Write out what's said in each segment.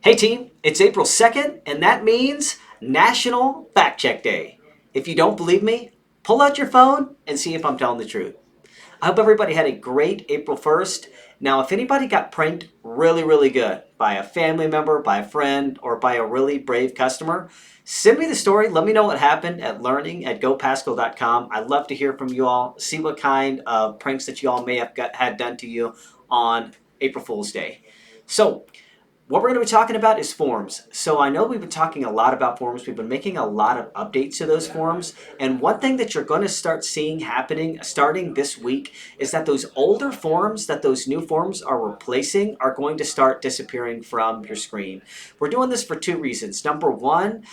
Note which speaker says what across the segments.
Speaker 1: Hey team, it's April 2nd, and that means National Fact Check Day. If you don't believe me, pull out your phone and see if I'm telling the truth. I hope everybody had a great April 1st. Now, if anybody got pranked really good by a family member, by a friend, or by a really brave customer, send me the story. Let me know what happened at learning@gopascal.com. I'd love to hear from you all, see what kind of pranks that you all may have had done to you on April Fool's Day. So, what we're going to be talking about is forms. So I know we've been talking a lot about forms. We've been making a lot of updates to those forms. And one thing that you're going to start seeing happening starting this week is that those older forms that those new forms are replacing are going to start disappearing from your screen. We're doing this for two reasons. Number one,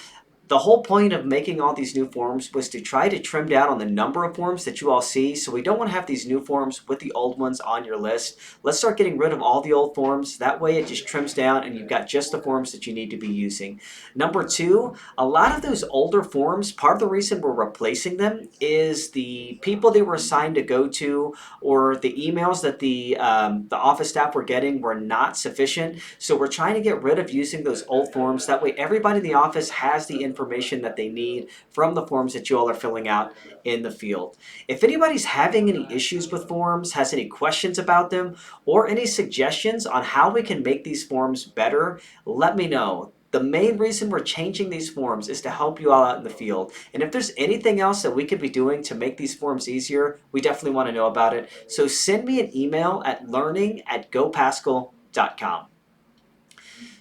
Speaker 1: the whole point of making all these new forms was to try to trim down on the number of forms that you all see. So we don't want to have these new forms with the old ones on your list. Let's start getting rid of all the old forms. That way it just trims down and you've got just the forms that you need to be using. Number two, a lot of those older forms, part of the reason we're replacing them is the people they were assigned to go to or the emails that the office staff were getting were not sufficient. So we're trying to get rid of using those old forms. That way everybody in the office has the information that they need from the forms that you all are filling out in the field. If anybody's having any issues with forms, has any questions about them, or any suggestions on how we can make these forms better, let me know. The main reason we're changing these forms is to help you all out in the field. And if there's anything else that we could be doing to make these forms easier, we definitely want to know about it. So send me an email at learning@gopascal.com.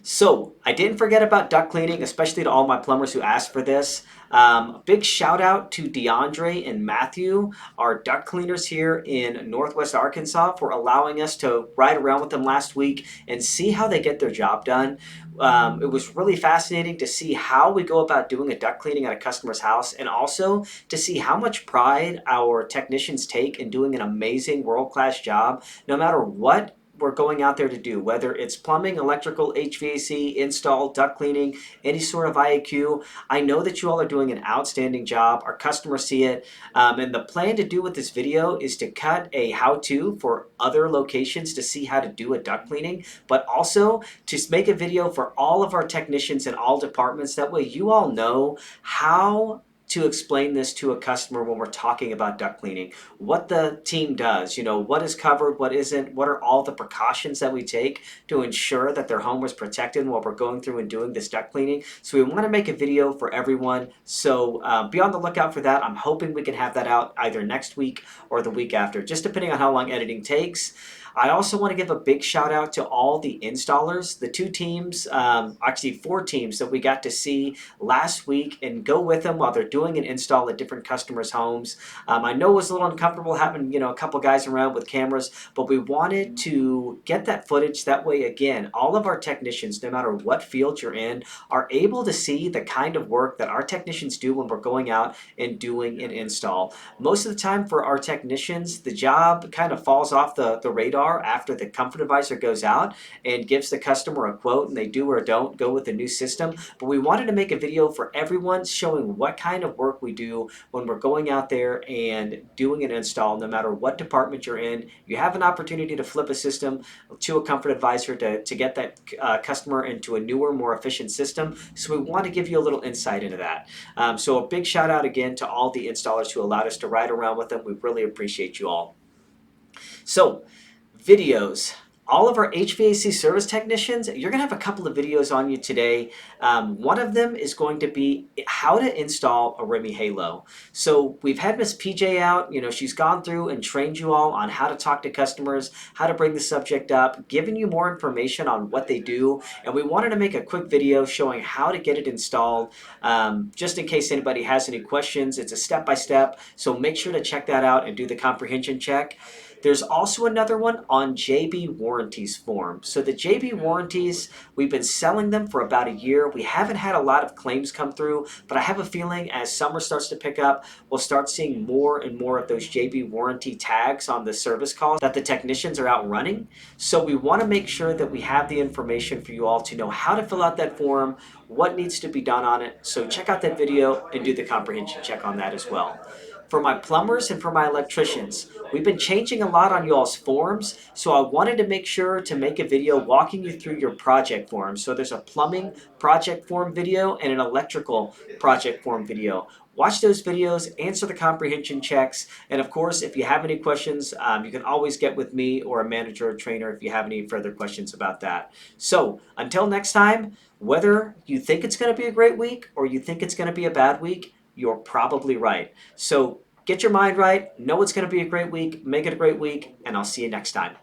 Speaker 1: So I didn't forget about duct cleaning, especially to all my plumbers who asked for this. A big shout out to DeAndre and Matthew, our duct cleaners here in Northwest Arkansas, for allowing us to ride around with them last week and see how they get their job done. It was really fascinating to see how we go about doing a duct cleaning at a customer's house, and also to see how much pride our technicians take in doing an amazing world-class job no matter what we're going out there to do, whether it's plumbing, electrical, HVAC, install, duct cleaning, any sort of IAQ. I know that you all are doing an outstanding job. Our customers see it. And the plan to do with this video is to cut a how-to for other locations to see how to do a duct cleaning, but also to make a video for all of our technicians in all departments. That way you all know how to explain this to a customer when we're talking about duct cleaning, what the team does, what is covered, what isn't, what are all the precautions that we take to ensure that their home is protected while we're going through and doing this duct cleaning. So we want to make a video for everyone. So be on the lookout for that. I'm hoping we can have that out either next week or the week after, just depending on how long editing takes. I also want to give a big shout out to all the installers, the two teams, actually four teams that we got to see last week and go with them while they're doing an install at different customers' homes. I know it was a little uncomfortable having a couple guys around with cameras, but we wanted to get that footage. That way, again, all of our technicians, no matter what field you're in, are able to see the kind of work that our technicians do when we're going out and doing an install. Most of the time for our technicians, the job kind of falls off the radar after the comfort advisor goes out and gives the customer a quote and they do or don't go with the new system. But we wanted to make a video for everyone showing what kind of work we do when we're going out there and doing an install. No matter what department you're in, you have an opportunity to flip a system to a comfort advisor to get that customer into a newer, more efficient system. So we want to give you a little insight into that. So a big shout out again to all the installers who allowed us to ride around with them. We really appreciate you all. So videos. All of our HVAC service technicians, you're going to have a couple of videos on you today. One of them is going to be how to install a Remy Halo. So we've had Miss PJ out. She's gone through and trained you all on how to talk to customers, how to bring the subject up, giving you more information on what they do. And we wanted to make a quick video showing how to get it installed, just in case anybody has any questions. It's a step-by-step, so make sure to check that out and do the comprehension check. There's also another one on JB Warranties form. So the JB Warranties, we've been selling them for about a year. We haven't had a lot of claims come through, but I have a feeling as summer starts to pick up, we'll start seeing more and more of those JB Warranty tags on the service calls that the technicians are out running. So we want to make sure that we have the information for you all to know how to fill out that form, what needs to be done on it. So check out that video and do the comprehension check on that as well. for my plumbers and for my electricians. We've been changing a lot on y'all's forms, so I wanted to make sure to make a video walking you through your project forms. So there's a plumbing project form video and an electrical project form video. Watch those videos, answer the comprehension checks, and of course, if you have any questions, you can always get with me or a manager or trainer if you have any further questions about that. So until next time, whether you think it's going to be a great week or you think it's going to be a bad week, you're probably right. So get your mind right, know it's going to be a great week, make it a great week, and I'll see you next time.